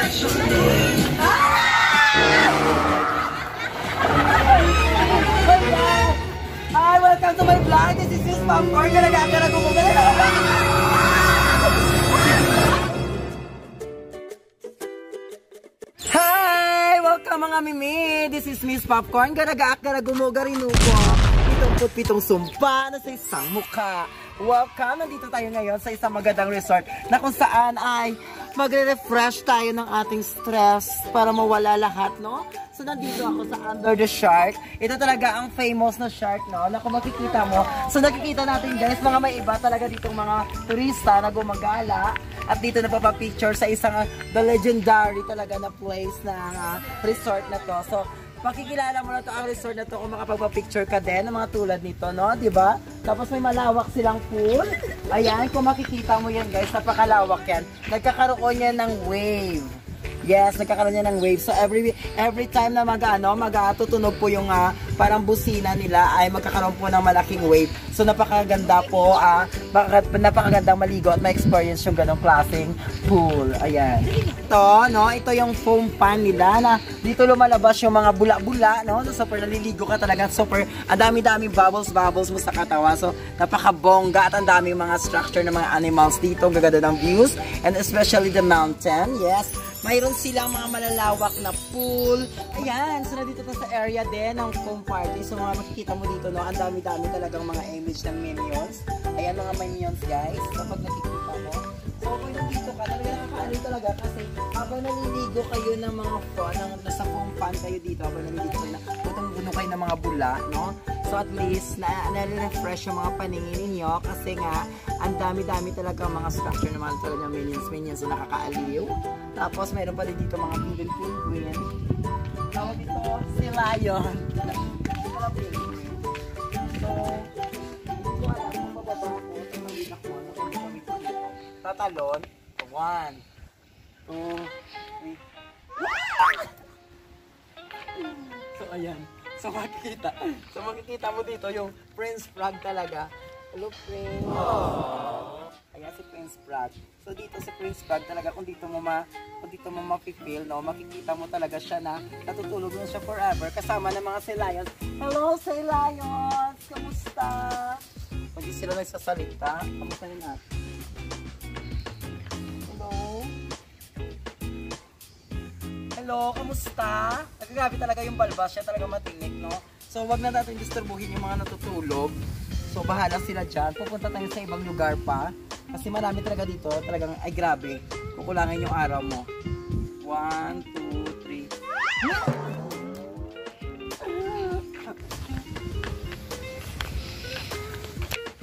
Hi! Welcome to my vlog! This is Miss Popcorn! Galagagara ko mo Hi! Welcome mga mimi! This is Miss Popcorn! Galagagara gumugarinuko! Pitong sumpa na sa isang mukha! Welcome! Nandito tayo ngayon sa isang magandang resort na kung saan ay magre-refresh tayo ng ating stress para mawala lahat, no? So, nandito ako sa Under the Shark. Ito talaga ang famous na shark, no? Na kung makikita mo. So, nakikita natin, guys, mga may iba talaga ditong mga turista na gumagala. At dito na papapicture sa isang the legendary talaga na place na resort na to. So, makikilala mo na to ang resort na to kung makapagpa-picture ka din ng mga tulad nito, no? Diba? Tapos may malawak silang pool. Ayan, kung makikita mo yan, guys, napakalawak yan. Nagkakaroon yan ng wave. Yes, nagkakaroon niya ng wave. So every time na magtutunog po yung parang busina nila ay magkakaroon po ng malaking wave. So napakaganda po, napakagandang maligo at ma-experience yung ganong klaseng pool. Ayan. Ito, no, ito yung foam pan nila na dito lumalabas yung mga bula-bula, no? So super naliligo ka talaga, super ang dami-daming bubbles mo sa katawa. So napakabongga at ang daming mga structure ng mga animals dito. Gaganda ng views and especially the mountain. Yes. Mayroon silang mga malalawak na pool. Ayan, so nandito to sa area din ng foam party. So mga makikita mo dito, no, ang dami-dami talagang mga image ng minions. Ayan mga minions, guys. Kapag nakikita mo. So kung nandito ka, talaga nakakaano talaga kasi habang naliligo kayo ng mga nasa foam pan kayo dito, habang naliligo kayo na putong-buno kayo ng mga bula, no? So at least, na-refresh yung mga paningin ninyo kasi nga, ang dami-dami talaga mga structure ng mga talagang minions na nakakaaliw. Tapos mayroon pa din dito mga penguin. Tawag dito si Lion. So, hindi ko alam kung bababa ko sa malinak mo. Tatalon. 1, 2, 3. So, ayan. So makikita mo dito yung Prince Frog talaga. Hello, Prince. Ayan si Prince Frog. So dito si Prince Frog talaga kung dito mo ma-feel, no, makikita mo talaga siya na natutulog na siya forever kasama ng mga sea lions. Hello, sea lions! Kamusta? Hindi sila nagsasalita. Kamusta rin natin? Hello, kamusta? Nagagabi talaga yung balbas, siya talaga matinik, no? So, wag na natin disturbuhin yung mga natutulog. So, bahala sila dyan. Pupunta tayo sa ibang lugar pa. Kasi marami talaga dito. Talagang, ay grabe. Kukulangin yung araw mo. 1, 2, 3.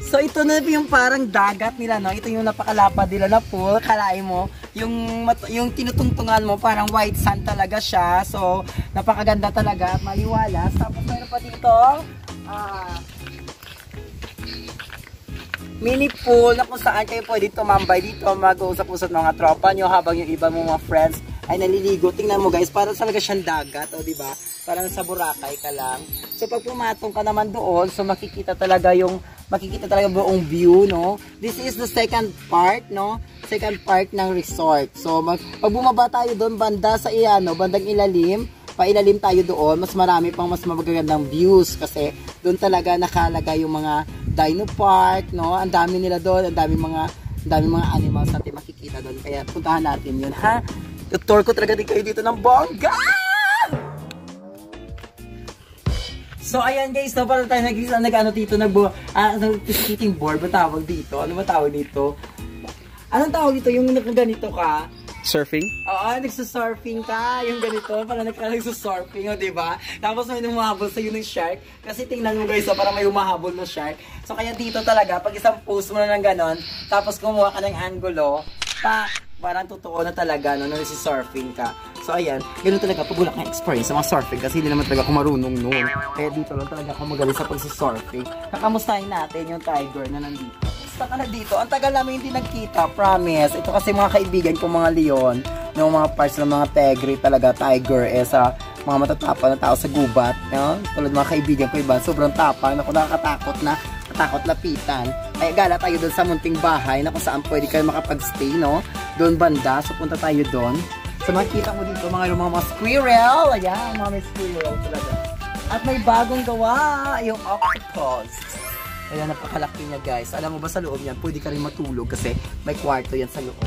So, ito na yung parang dagat nila, no? Ito yung napakalapad nila na pool. Kalain mo. Yung tinutungtungan mo, parang white sand talaga siya. So, napakaganda talaga at maliwalas. Tapos mayroon pa dito, mini pool na kung saan kayo pwede tumambay dito, mag-uusap-usap ng mga tropa nyo habang yung iba mong mga friends ay naliligo. Tingnan mo guys, parang talaga siyang dagat, o diba? Parang sa Boracay ka lang. So, pag pumatong ka naman doon, so makikita talaga buong view, no? This is the second part, no? Second part ng resort. So, pag bumaba tayo doon, banda sa bandang ilalim, pailalim tayo doon, mas marami pang mas magagandang views kasi doon talaga nakalagay yung mga dino park, no? Ang dami nila doon, ang dami mga animals natin makikita doon. Kaya puntahan natin yun, ha? Tour ko talaga din kayo dito ng bongga! So, ayan guys, no, para tayo nag-skating board, ba tawag dito? Ano ba tawag dito? Anong tawag dito? Yung ganito ka? Surfing? Oo, nagsasurfing ka. Yung ganito, parang nagsasurfing, o diba? Tapos may humahabol sa'yo ng shark. Kasi tingnan mo guys, parang may humahabol na shark. So, kaya dito talaga, pag isang post mo na ng ganon, tapos kumuha ka ng angulo, parang totoo na talaga, no, nagsasurfing ka. So, ayan, ganoon talaga pag wala kang experience sa mga surfing kasi hindi naman talaga ako marunong noon. Kaya dito lang talaga ako magaling sa pagsasurfing. Kakamustahin natin yung tiger na nandito. Basta ka na dito. Ang tagal namin hindi nagkita, promise. Ito kasi mga kaibigan ko, mga leon, yung mga parts ng mga tigre talaga, tiger, sa mga matatapang na tao sa gubat. No? Tulad mga kaibigan ko iba, sobrang tapang, nakakatakot na lapitan. Ay, gala tayo doon sa munting bahay na kung saan pwede kayo makapag-stay, no? Doon banda, so punta tayo doon. So makikita mo dito mga squirrel. Ayan, mga may squirrel talaga. At may bagong gawa, yung octopus. Ayan, napakalaki niya guys. Alam mo ba sa loob niyan, pwede ka rin matulog kasi may kwarto yan sa loob.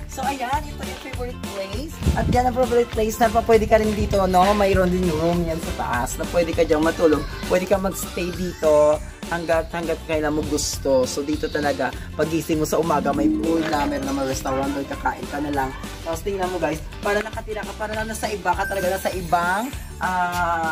So ayan, ito yung favorite place. At yan ang favorite place na pwede ka rin dito, no? Mayroon din yung room yan sa taas na pwede ka dyan matulog. Pwede ka magstay dito hanggat kailan mo gusto. So dito talaga, pagising mo sa umaga, may pool na, meron naman restaurant doon, kakain ka na lang. Tapos tingnan mo guys, para nakatira ka, para na nasa iba ka talaga, nasa ibang,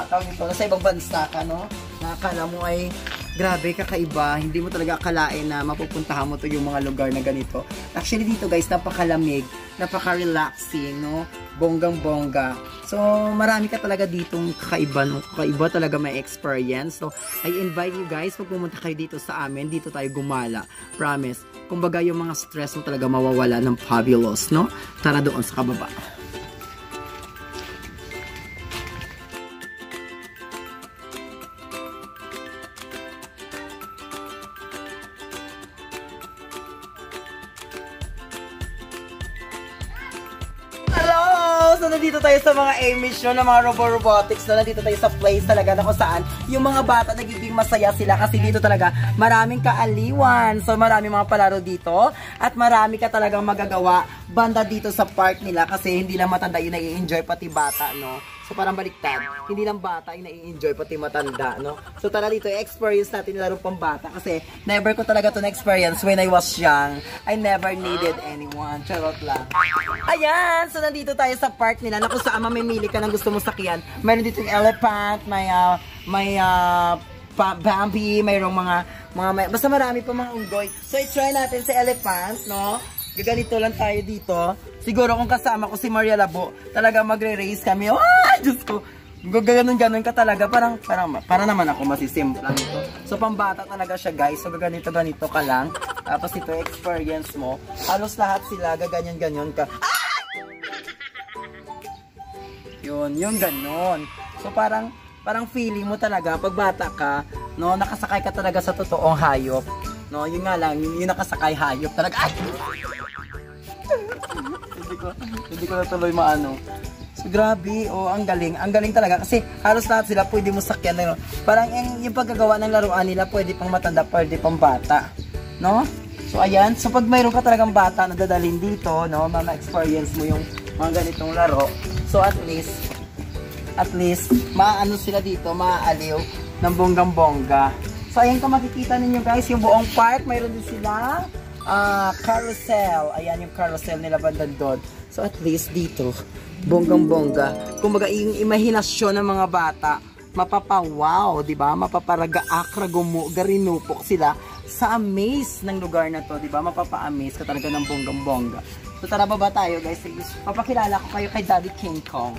tawag nito, nasa ibang bansa ka, no? Nakakala mo ay grabe, kakaiba. Hindi mo talaga akalain na mapupuntahan mo to yung mga lugar na ganito. Actually dito guys, napakalamig, napaka-relaxing, no? Bonggang-bongga. So, marami ka talaga ditong kakaiba, no? Kakaiba talaga may experience. So, I invite you guys, pag pumunta kayo dito sa amin, dito tayo gumala. Promise. Kumbaga yung mga stress mo talaga mawawala ng fabulous, no? Tara doon sa kababa. So, nandito tayo sa mga emission ng mga robotics. So, nandito tayo sa place talaga na kung saan yung mga bata nagiging masaya sila kasi dito talaga maraming kaaliwan. So, maraming mga palaro dito at marami ka talagang magagawa banda dito sa park nila kasi hindi lang matanda yung nai-enjoy pati bata, no? So, parang baliktad. Hindi lang bata yung nai-enjoy pati matanda, no? So, tara dito, experience natin yung laro pang bata kasi never ko talaga to na-experience when I was young. I never needed anyone. Charot lang. Ayan! So, nandito tayo sa park nila na kung saan mamimili ka ng gusto mo sakyan. Mayroon dito yung elephant, may Bambi, mayroong basta marami pa mga unggoy. So, i-try natin sa elephant, no? Gaganito lang tayo dito. Siguro kung kasama ko si Maria Labo, talaga magre-race kami. Ah, Diyos ko! Gaganon-ganon ka talaga. Para naman ako masisimplang ito. So, pambata talaga siya, guys. So, gaganito-ganito ka lang. Tapos ito, experience mo. Halos lahat sila, gaganyan-ganyan ka. Ah! Yun, yung ganon. So, parang feeling mo talaga, pag bata ka, no, nakasakay ka talaga sa totoong hayop. No, yun nga lang, yung nakasakay hayop talaga. Ay! hindi ko na tuloy maano. So, grabe, ang galing. Ang galing talaga kasi halos lahat sila pwede mo sakyan. No? Parang yung paggagawa ng laruan nila, pwede pang matanda, pwede pang bata. No? So, ayan. So, pag mayroon ka talagang bata na dadalhin dito, no, ma-experience mo yung mga ganitong laro. So, at least, maano sila dito, maaaliw ng bonggang-bongga. So, ayan kung makikita ninyo guys, yung buong park, mayroon din sila carousel. Ayan yung carousel nila bandan doon. So, at least dito, bonggang-bongga. Kumbaga, yung imahinasyon ng mga bata, mapapawaw, di ba? Mapaparagaakra, garinupok sila sa amaze ng lugar na to, di ba? Mapapa-amaze ka talaga ng bonggang-bongga. So, tara baba tayo guys. Papakilala ko kayo kay Daddy King Kong.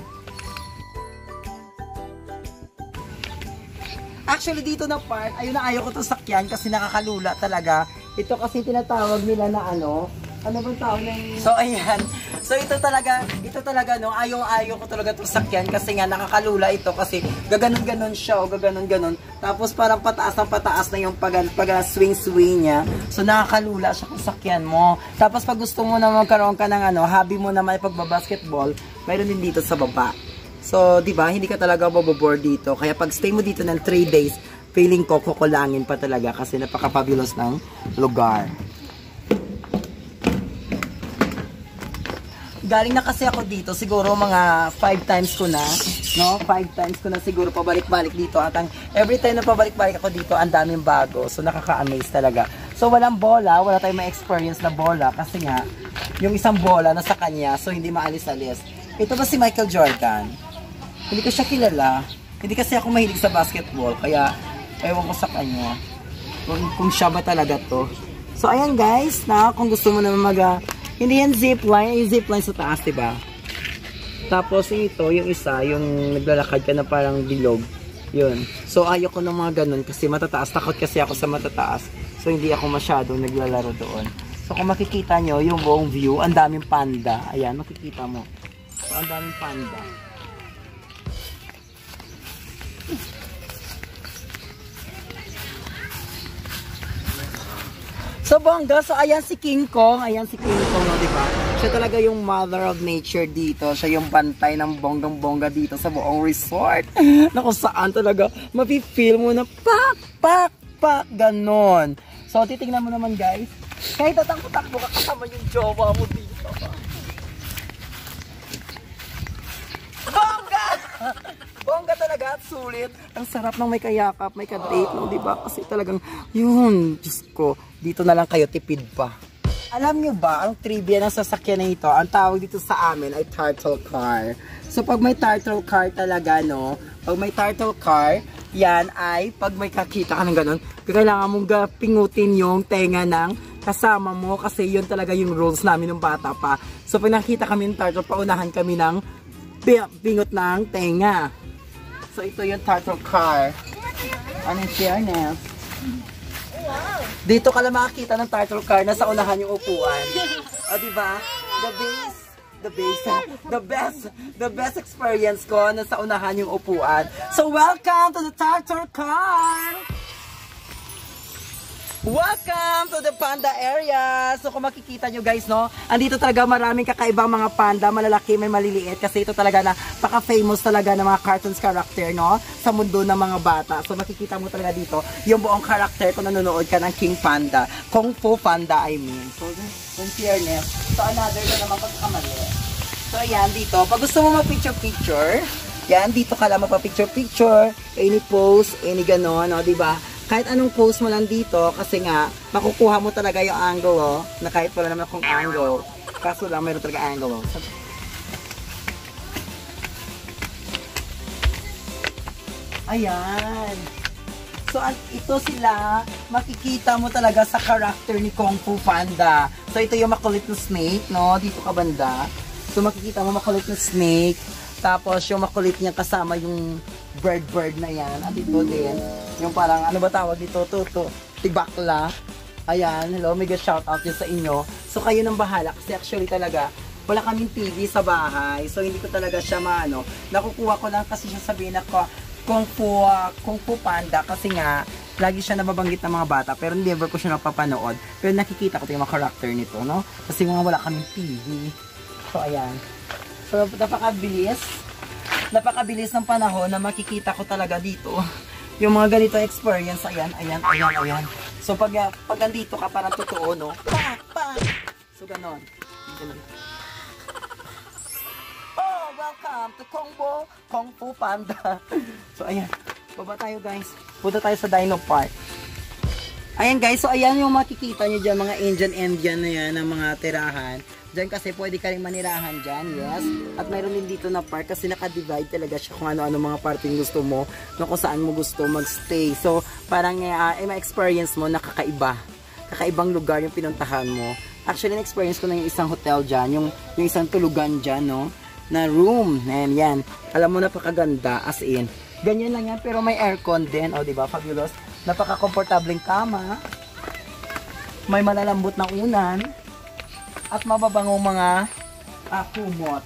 Actually, dito na part, ayun na ayaw ko to sakyan kasi nakakalula talaga. Ito kasi tinatawag nila na ano bang tawag ng... So, ayan. So, ito talaga, no, ayaw ko talaga to sakyan kasi nga nakakalula ito kasi gaganon-ganon siya o gaganon-ganon. Tapos parang pataas na yung pag-swing-swing niya. So, nakakalula siya kung sakyan mo. Tapos, pag gusto mo na magkaroon ka ng hobby mo na may pagbabasketball, mayroon din dito sa baba. So, di ba, hindi ka talaga mabobore dito. Kaya pag stay mo dito ng 3 days, feeling ko kukulangin pa talaga kasi napaka-fabulous ng lugar. Galing na kasi ako dito, siguro mga 5 times ko na, no? 5 times ko na siguro pabalik-balik dito. At every time na pabalik-balik ako dito, ang daming bago. So, nakaka-amaze talaga. So, walang bola, wala tayong ma-experience na bola kasi nga, yung isang bola nasa kanya, so hindi maalis-alis. Ito ba si Michael Jordan? Hindi ko siya kilala. Hindi kasi ako mahilig sa basketball, kaya ewan ko sa kanya. Kung siya ba talaga to. So, ayan guys, kung gusto mo naman hindi yan zipline, yung zipline sa taas, diba? Tapos ito, yung isa, yung naglalakad ka na parang bilog. Yun. So, ayoko ng mga ganun kasi matataas. Takot kasi ako sa matataas. So, hindi ako masyadong naglalaro doon. So, kung makikita nyo, yung buong view, ang daming panda. Ayan, makikita mo. So, ang daming panda. So, So bongga, so ayan si King Kong, no, di ba? Siya talaga yung mother of nature dito. Siya yung bantay ng bonggang-bongga dito sa buong resort. Na kung saan talaga mapi-feel mo na pak, ganon. So titingnan mo naman guys, kahit tatang-takbo ka kasama yung jowa mo dito. Bongga! Bongga talaga at sulit. Ang sarap ng may kayakap, may ka-date, no, di ba? Kasi talagang, yun, Diyos ko, dito na lang kayo tipid pa. Alam nyo ba, ang trivia ng sasakyan na ito, ang tawag dito sa amin ay turtle car. So, pag may turtle car talaga, no, pag may turtle car, yan ay, pag may kakita ka ng ganun, kailangan mong pingutin yung tenga ng kasama mo kasi yun talaga yung rules namin ng bata pa. So, pag nakita kami ng turtle, paunahan kami ng pingot ng tenga. So, ito yung turtle car. Anong fairness? Wow. Dito ka lang makakita ng turtle car na sa unahan yung upuan. O, diba? The best experience ko na sa unahan yung upuan. So, welcome to the turtle car! Welcome to the panda area! So kung makikita nyo guys, no, andito talaga maraming kakaibang mga panda, malalaki, may maliliit, kasi ito talaga na paka-famous talaga ng mga cartoons character, no, sa mundo ng mga bata. So makikita mo talaga dito yung buong character kung nanonood ka ng King Panda, Kung Fu Panda, I mean. So in fairness, so another na naman pagkamali. So ayan dito, pag gusto mo mag-picture-picture, yan, dito ka lang magpa-picture-picture, any pose, any ganon, no, diba? Kahit anong pose mo lang dito, kasi nga, makukuha mo talaga yung angle, oh, na kahit wala naman akong angle. Kaso lang, mayroon talaga angle, oh. Ayan. So, ito sila, makikita mo talaga sa character ni Kung Fu Panda. So, ito yung makulit na snake, no? Dito ka banda. So, makikita mo makulit na snake. Tapos, yung makulit niya kasama yung bird na yan. At ito din, yung parang, ano ba tawag dito? Tibakla. Ayan, hello, mega shoutout yun sa inyo. So, kayo nang bahala. Kasi actually talaga, wala kaming TV sa bahay. So, hindi ko talaga siya maano. Nakukuha ko lang kasi siya sabihin ako, Kung Fu Panda. Kasi nga, lagi siya nababanggit ng mga bata. Pero never ko siya napapanood. Pero nakikita ko yung mga character nito, no? Kasi nga wala kaming TV. So, ayan. So, napakabilis ng panahon na makikita ko talaga dito yung mga ganito experience. Ayan. So, pag andito ka, parang totoo, no? So, ganon. Oh, welcome to Kung Fu Panda. So, ayan. Baba tayo, guys. Punta tayo sa Dino Park. Ayan, guys. So, ayan yung makikita nyo dyan, mga Indian na yan, ng mga tirahan. Diyan kasi pwede ka rin manirahan dyan, yes. At mayroon din dito na park kasi naka-divide talaga siya kung ano-ano mga parting gusto mo, no, kung saan mo gusto mag-stay. So, parang ma-experience mo na kakaibang lugar yung pinuntahan mo. Actually, na-experience ko na yung isang hotel dyan, yung isang tulugan dyan, no, na room. And yan, alam mo, napakaganda, as in. Ganyan lang yan, pero may aircon din, o, diba, fabulous. Napaka-komportableng kama. May malalambot na unan. At mababangong mga kumot.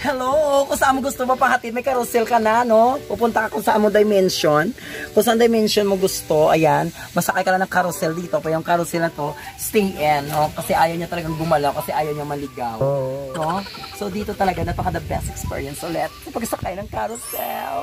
Hello! Kung saan mo gusto mapahatid, may carousel ka na, no? Pupunta ka kung saan mo dimension. Kung saan dimension mo gusto, ayan, masakay ka lang ng carousel dito. Pa yung carousel na to, stay in, no? Kasi ayaw niya talagang gumalaw, kasi ayaw niya maligaw. No? So dito talaga, napaka the best experience ulit sa pagsakay ng carousel.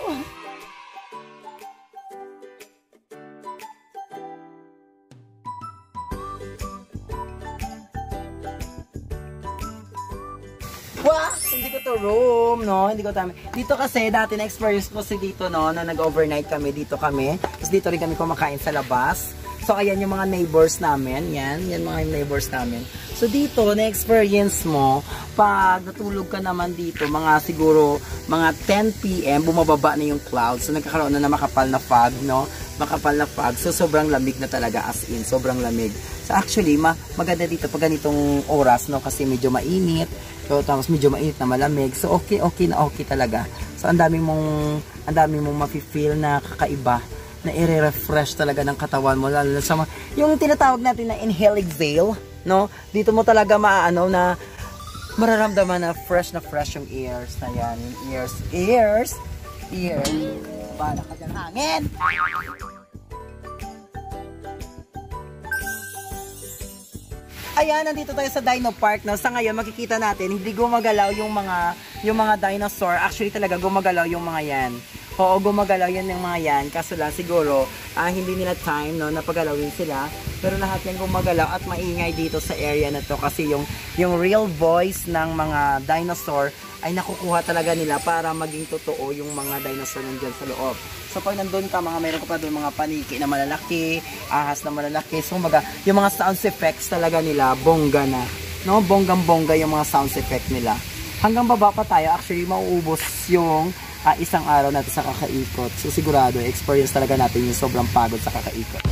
Wow! Hindi ko to room, no? Hindi ko tama. Dito kasi, dati na-experience ko si dito, no? Na nag-overnight kami, dito kami. Tapos dito rin kami kumakain sa labas. So, ayan yung mga neighbors namin. Yan mga neighbors namin. So, dito, na-experience mo, pag natulog ka naman dito, mga siguro, mga 10 PM, bumababa na yung clouds. So, nagkakaroon na makapal na fog, no? Makapal na fog. So, sobrang lamig na talaga, as in. Sobrang lamig. So, actually, maganda dito pag ganitong oras, no? Kasi medyo mainit. So, tapos medyo mainit na malamig. So, okay talaga. So, ang dami mong mafe-feel na kakaiba, na i-refresh talaga ng katawan mo. Lalo sa yung tinatawag natin na inhale, exhale, no? Dito mo talaga maano na mararamdaman na fresh yung ears na yan. Yung ears. Bala ka dyan, hangin! Ayan, nandito tayo sa Dino Park, no? Sa ngayon, makikita natin, hindi gumagalaw yung mga dinosaur. Actually, talaga gumagalaw yung mga yan. Oo, gumagalaw yan yung mga yan. Kaso lang, siguro, hindi nila time, no, na pagalawin sila. Pero lahat yan gumagalaw at maingay dito sa area na to. Kasi yung real voice ng mga dinosaur ay nakukuha talaga nila para maging totoo yung mga dinosaur nandyan sa loob. So pag nandun ka, meron ka pa doon mga paniki na malalaki, ahas na malalaki. So yung mga sound effects talaga nila, bongga na. No? Bonggang-bongga yung mga sound effect nila. Hanggang baba pa tayo, actually mauubos yung isang araw natin sa kakaikot. So sigurado, experience talaga natin yung sobrang pagod sa kakaikot.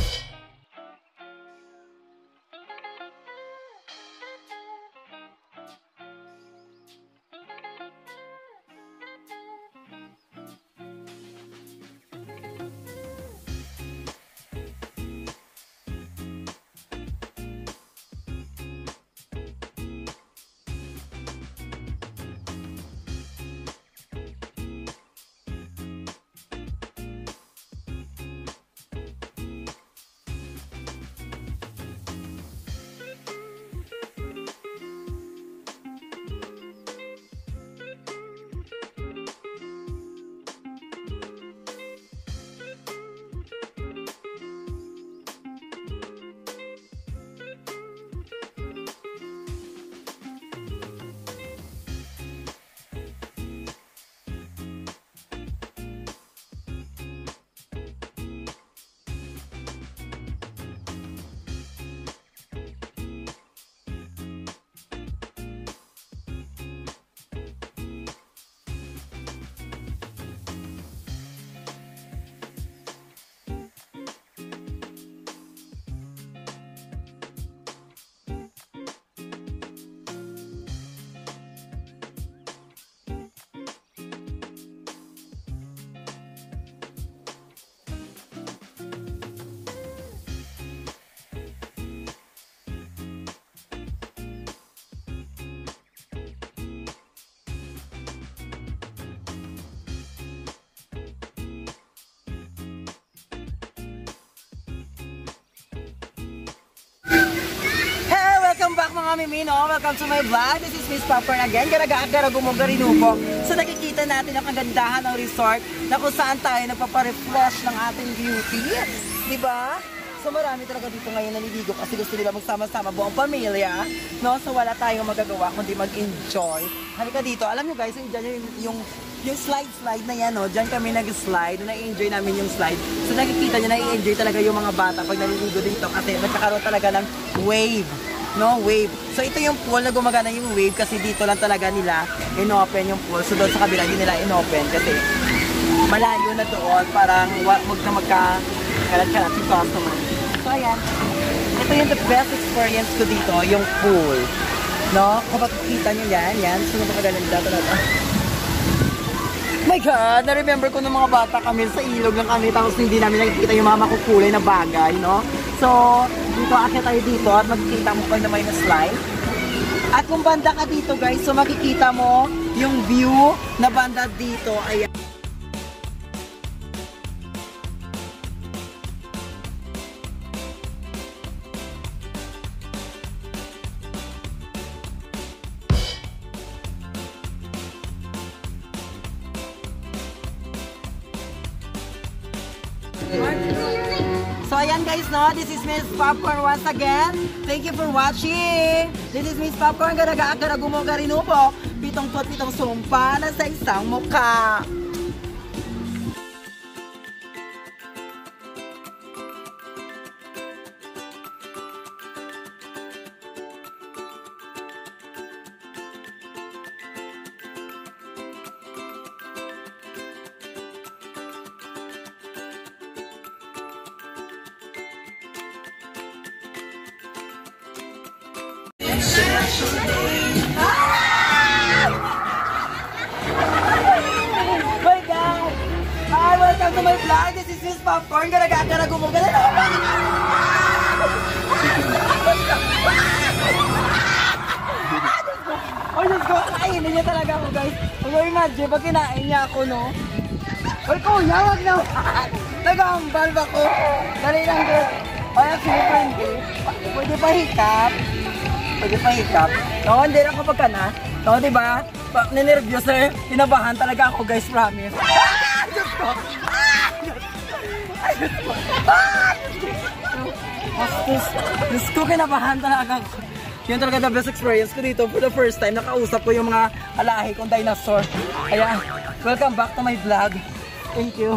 Welcome back mga mimi, no? Welcome to my vlog. This is Miss Popcorn again. Gumugarinupo. So nakikita natin ang kagandahan ng resort na kung saan tayo nagpaparefresh ng ating beauty. Diba? So marami talaga dito ngayon naliligo kasi gusto nila magsama-sama buong pamilya. No? So wala tayong magagawa kundi mag-enjoy. Halika dito. Alam nyo guys, yung slide na yan, no? Diyan kami nag-slide. Na-enjoy namin yung slide. So nakikita nyo, na-enjoy talaga yung mga bata pag naliligo dito kasi nagkakaroon talaga ng wave. No, wave. So ito yung pool na gumagana yung wave kasi dito lang talaga nila inopen yung pool. So doon sa kabila hindi nila inopen kasi malayo na doon, parang wag na magka-kalat-kalat yung customer. So ayan, ito yung the best experience ko dito, yung pool. No, kapag kita nyo yan, so napakaganda talaga. My God, na-remember ko ng mga bata kami sa ilog lang kami tapos hindi namin nakikita yung mga makukulay na bagay, no? So, dito akit tayo dito at makikita mo pag na may na-slide. At kung banda ka dito guys, so makikita mo yung view na banda dito. Ayan. So ayan guys, no, this is Miss Popcorn once again. Thank you for watching. This is Miss Popcorn, gumugarinupo. 77 sumpa na sa isang mukha. My God! Hi, welcome to my vlog. This is Miss Popcorn. Gumugarinupo. Oh, Diyos ko, kainin niya talaga ako, guys. Imagine, pag kinain niya ako, no? Oy, kuya, wag na. Nag-aambal ba ko? Dali lang, girl. Ay, actually, friendly. Pwede pa hikap. pagpahikap. No, hindi lang kapag ka na. No, diba? Ninervyos eh. Kinabahan talaga ako guys, promise. Diyos ko! Diyos ko! Diyos ko, kinabahan talaga ako. Yun talaga the best experience ko dito. For the first time, nakausap ko yung mga alahi kong dinosaur. Kaya, welcome back to my vlog. Thank you.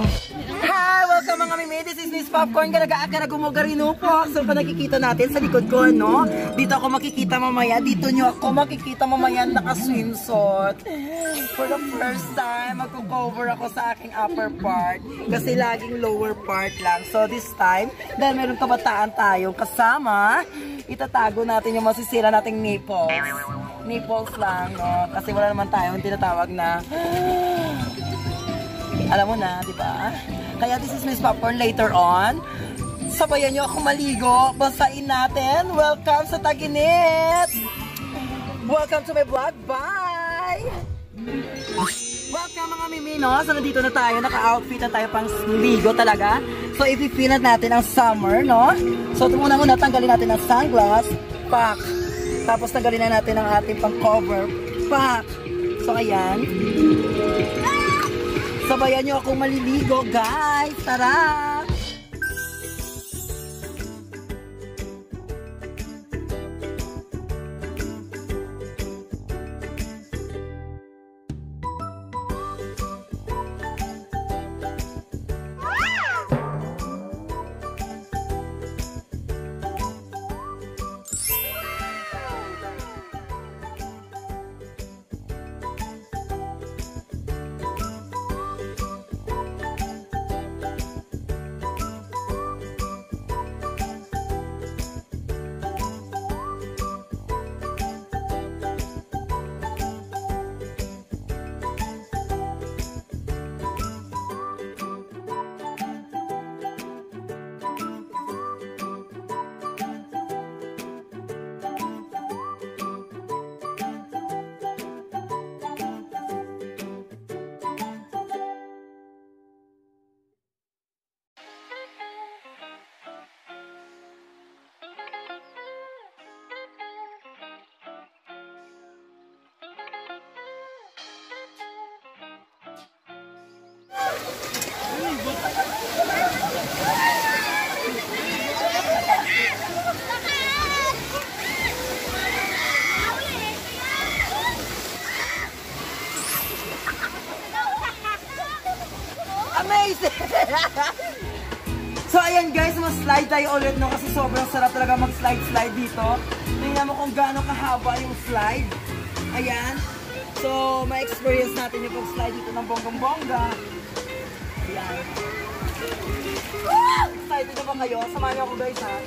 Hi! Welcome mga mimi! This is Miss Popcorn. Garaga gumugarino po. So, pa nakikita natin sa likod ko, no? Dito ako makikita mamaya. Dito nyo ako makikita mamaya naka-swimsuit. For the first time, magko-cover ako sa aking upper part. Kasi laging lower part lang. So, this time, dahil meron kabataan tayong kasama, itatago natin yung masisira nating nipples. Nipples lang, no? Kasi wala naman tayong tinatawag na... Alam mo na, di ba? Kaya this is Miss Popcorn later on. Sabayan nyo ako maligo. Basain natin. Welcome sa Taginit! Welcome to my vlog. Bye! Welcome mga mimi, no? So nandito na tayo. Naka-outfit na tayo pang ligo talaga. So i-feel natin ang summer, no? So muna tanggalin natin ang sunglass. Pak! Tapos tanggalin na natin ang ating pang cover. Pak! So ayan. Sabayan nyo akong maliligo, guys! Tara! Amazing! So ayan guys, mas-slide tayo ulit, no? Kasi sobrang sarap talaga mag-slide dito. Tingnan mo kung gaano kahaba yung slide. Ayan. So, ma-experience natin yung pag-slide dito ng bonggang-bongga. Ayan. Excited na ba kayo? Samahan niyo ako guys, ha?